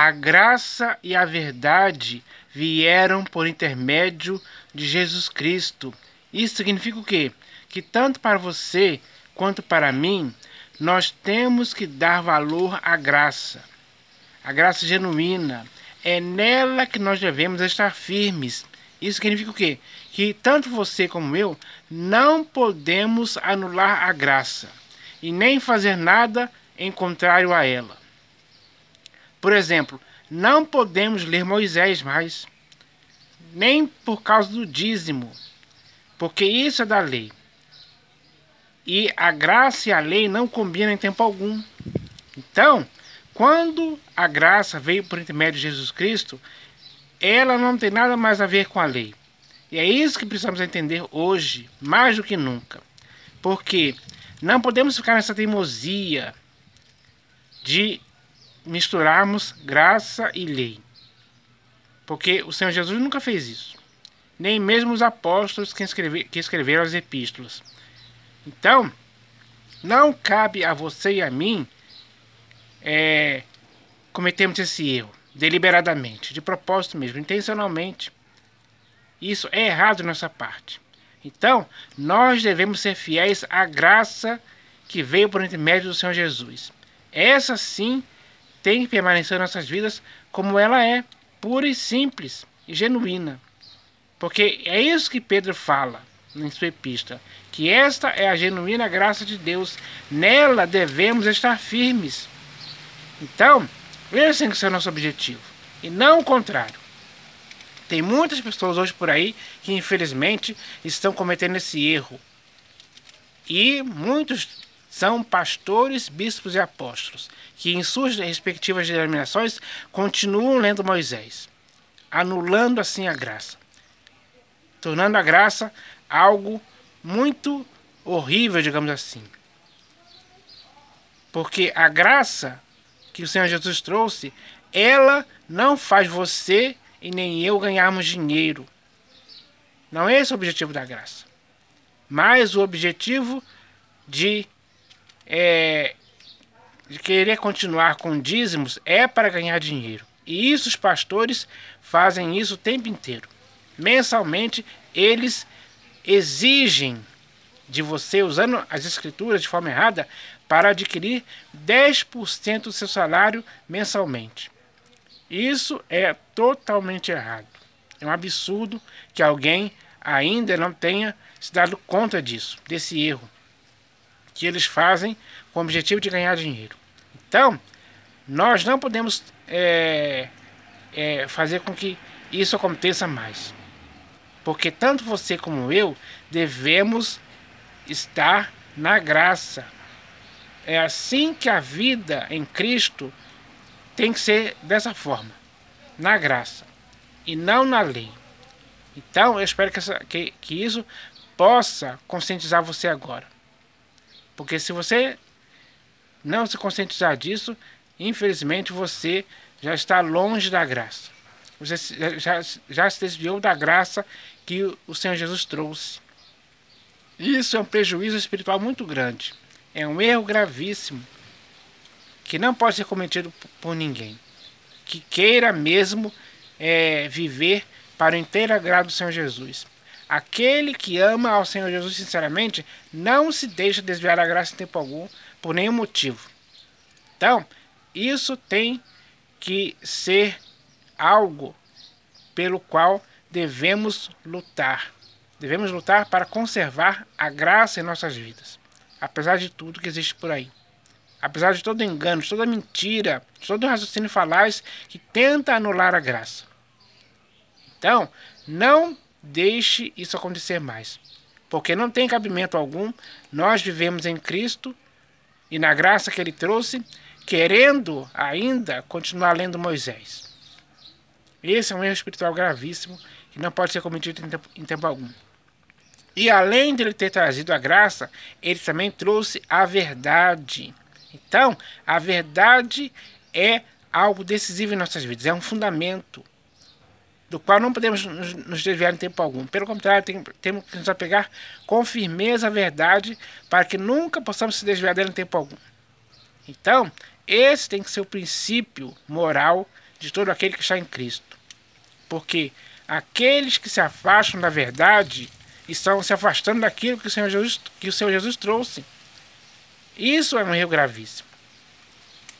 A graça e a verdade vieram por intermédio de Jesus Cristo. Isso significa o quê? Que tanto para você quanto para mim, nós temos que dar valor à graça. A graça genuína. É nela que nós devemos estar firmes. Isso significa o quê? Que tanto você como eu não podemos anular a graça e nem fazer nada em contrário a ela. Por exemplo, não podemos ler Moisés mais, nem por causa do dízimo, porque isso é da lei. E a graça e a lei não combinam em tempo algum. Então, quando a graça veio por intermédio de Jesus Cristo, ela não tem nada mais a ver com a lei. E é isso que precisamos entender hoje, mais do que nunca. Porque não podemos ficar nessa teimosia de misturarmos graça e lei. Porque o Senhor Jesus nunca fez isso. Nem mesmo os apóstolos que escreveram as epístolas. Então, não cabe a você e a mim cometermos esse erro deliberadamente, de propósito mesmo, intencionalmente. Isso é errado nessa parte. Então, nós devemos ser fiéis à graça que veio por intermédio do Senhor Jesus. Essa sim tem que permanecer em nossas vidas como ela é, pura e simples e genuína. Porque é isso que Pedro fala em sua epístola, que esta é a genuína graça de Deus. Nela devemos estar firmes. Então, esse tem que ser o nosso objetivo, e não o contrário. Tem muitas pessoas hoje por aí que infelizmente estão cometendo esse erro. E muitos são pastores, bispos e apóstolos, que em suas respectivas denominações continuam lendo Moisés, anulando assim a graça, tornando a graça algo muito horrível, digamos assim. Porque a graça que o Senhor Jesus trouxe, ela não faz você e nem eu ganharmos dinheiro. Não é esse o objetivo da graça. Mas o objetivo de querer continuar com dízimos é para ganhar dinheiro. E isso os pastores fazem isso o tempo inteiro. Mensalmente, eles exigem de você, usando as escrituras de forma errada, para adquirir 10% do seu salário mensalmente. Isso é totalmente errado. É um absurdo que alguém ainda não tenha se dado conta disso, desse erro que eles fazem com o objetivo de ganhar dinheiro. Então, nós não podemos fazer com que isso aconteça mais. Porque tanto você como eu devemos estar na graça. É assim que a vida em Cristo tem que ser dessa forma, na graça, e não na lei. Então, eu espero que isso possa conscientizar você agora. Porque se você não se conscientizar disso, infelizmente você já está longe da graça. Você já se desviou da graça que o Senhor Jesus trouxe. Isso é um prejuízo espiritual muito grande. É um erro gravíssimo que não pode ser cometido por ninguém que queira mesmo viver para o inteiro agrado do Senhor Jesus. Aquele que ama ao Senhor Jesus sinceramente não se deixa desviar da graça em tempo algum por nenhum motivo. Então, isso tem que ser algo pelo qual devemos lutar. Devemos lutar para conservar a graça em nossas vidas, apesar de tudo que existe por aí. Apesar de todo engano, de toda mentira, de todo raciocínio falaz que tenta anular a graça. Então, não deixe isso acontecer mais, porque não tem cabimento algum nós vivemos em Cristo e na graça que Ele trouxe, querendo ainda continuar lendo Moisés. Esse é um erro espiritual gravíssimo que não pode ser cometido em tempo algum. E além de Ele ter trazido a graça, Ele também trouxe a verdade. Então, a verdade é algo decisivo em nossas vidas, é um fundamento do qual não podemos nos desviar em tempo algum. Pelo contrário, temos que nos apegar com firmeza à verdade para que nunca possamos se desviar dela em tempo algum. Então, esse tem que ser o princípio moral de todo aquele que está em Cristo. Porque aqueles que se afastam da verdade estão se afastando daquilo que o Senhor Jesus trouxe. Isso é um erro gravíssimo.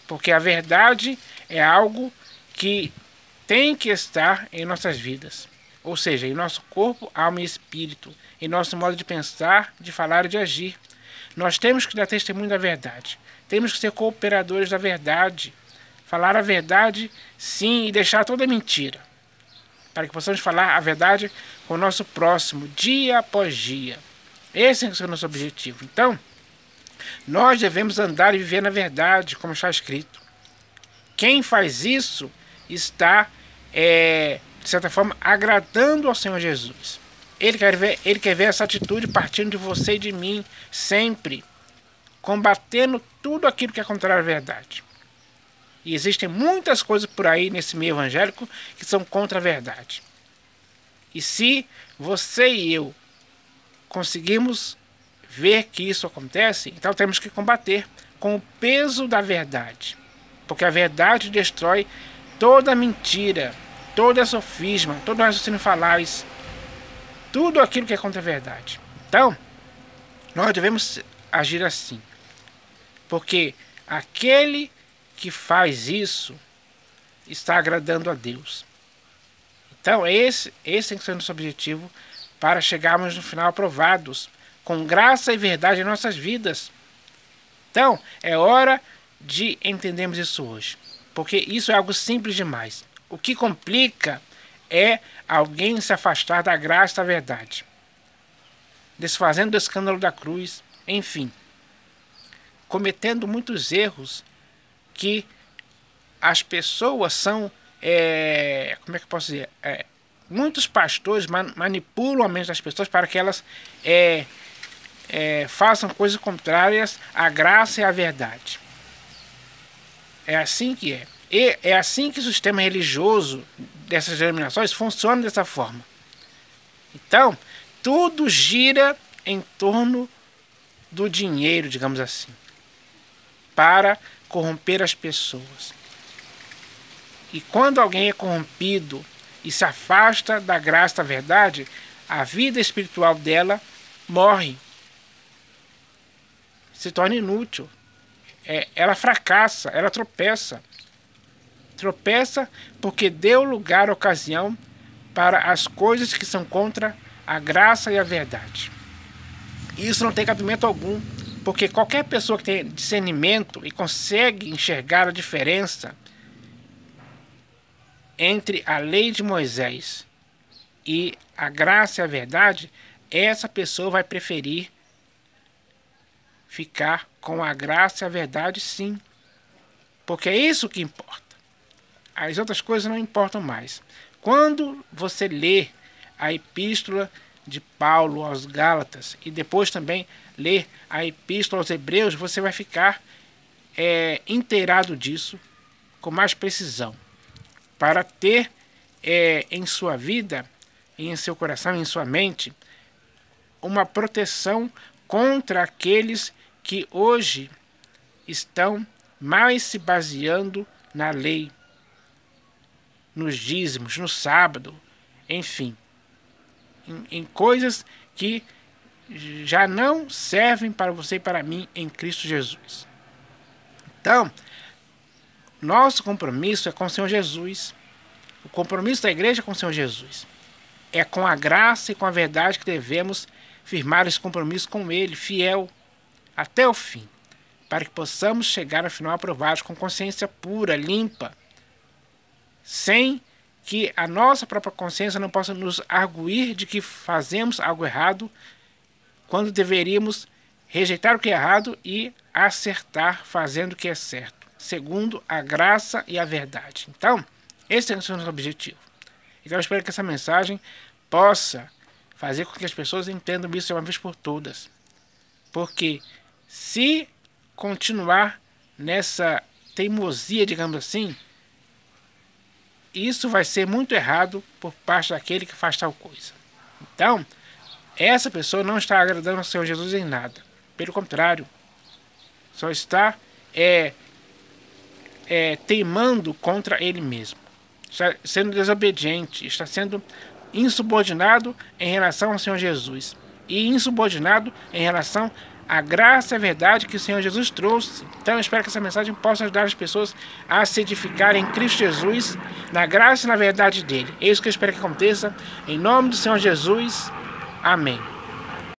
Porque a verdade é algo que tem que estar em nossas vidas. Ou seja, em nosso corpo, alma e espírito. Em nosso modo de pensar, de falar e de agir. Nós temos que dar testemunho da verdade. Temos que ser cooperadores da verdade. Falar a verdade, sim, e deixar toda mentira. Para que possamos falar a verdade com o nosso próximo, dia após dia. Esse é o nosso objetivo. Então, nós devemos andar e viver na verdade, como está escrito. Quem faz isso está, de certa forma, agradando ao Senhor Jesus. Ele quer ver essa atitude partindo de você e de mim, sempre, combatendo tudo aquilo que é contrário à verdade. E existem muitas coisas por aí nesse meio evangélico que são contra a verdade. E se você e eu conseguimos ver que isso acontece, então temos que combater com o peso da verdade. Porque a verdade destrói toda mentira, toda sofisma, todo raciocínio falaz, tudo aquilo que é contra a verdade. Então, nós devemos agir assim. Porque aquele que faz isso está agradando a Deus. Então, esse tem que ser o nosso objetivo para chegarmos no final aprovados, com graça e verdade em nossas vidas. Então, é hora de entendermos isso hoje, porque isso é algo simples demais. O que complica é alguém se afastar da graça e da verdade, desfazendo do escândalo da cruz, enfim, cometendo muitos erros que as pessoas são, como é que eu posso dizer, muitos pastores manipulam a mente das pessoas para que elas façam coisas contrárias à graça e à verdade. É assim que é. E é assim que o sistema religioso dessas denominações funciona dessa forma. Então, tudo gira em torno do dinheiro, digamos assim, para corromper as pessoas. E quando alguém é corrompido e se afasta da graça da verdade, a vida espiritual dela morre, se torna inútil. Ela fracassa, ela tropeça. Tropeça porque deu lugar, ocasião para as coisas que são contra a graça e a verdade. E isso não tem cabimento algum, porque qualquer pessoa que tem discernimento e consegue enxergar a diferença entre a lei de Moisés e a graça e a verdade, essa pessoa vai preferir ficar com a graça e a verdade, sim. Porque é isso que importa. As outras coisas não importam mais. Quando você lê a epístola de Paulo aos Gálatas e depois também lê a epístola aos Hebreus, você vai ficar inteirado disso com mais precisão, para ter em sua vida, em seu coração, em sua mente, uma proteção contra aqueles que hoje estão mais se baseando na lei, nos dízimos, no sábado, enfim, em coisas que já não servem para você e para mim em Cristo Jesus. Então, nosso compromisso é com o Senhor Jesus. O compromisso da igreja é com o Senhor Jesus. É com a graça e com a verdade que devemos firmar esse compromisso com Ele, fiel, até o fim, para que possamos chegar ao final aprovados com consciência pura, limpa, sem que a nossa própria consciência não possa nos arguir de que fazemos algo errado, quando deveríamos rejeitar o que é errado e acertar fazendo o que é certo, segundo a graça e a verdade. Então, esse é o nosso objetivo. Então eu espero que essa mensagem possa fazer com que as pessoas entendam isso de uma vez por todas. Porque se continuar nessa teimosia, digamos assim, isso vai ser muito errado por parte daquele que faz tal coisa. Então, essa pessoa não está agradando ao Senhor Jesus em nada. Pelo contrário, só está teimando contra ele mesmo. está sendo desobediente, está sendo insubordinado em relação ao Senhor Jesus e insubordinado em relação à graça e à verdade que o Senhor Jesus trouxe. Então eu espero que essa mensagem possa ajudar as pessoas a se edificarem em Cristo Jesus, na graça e na verdade dele. É isso que eu espero que aconteça, em nome do Senhor Jesus. Amém.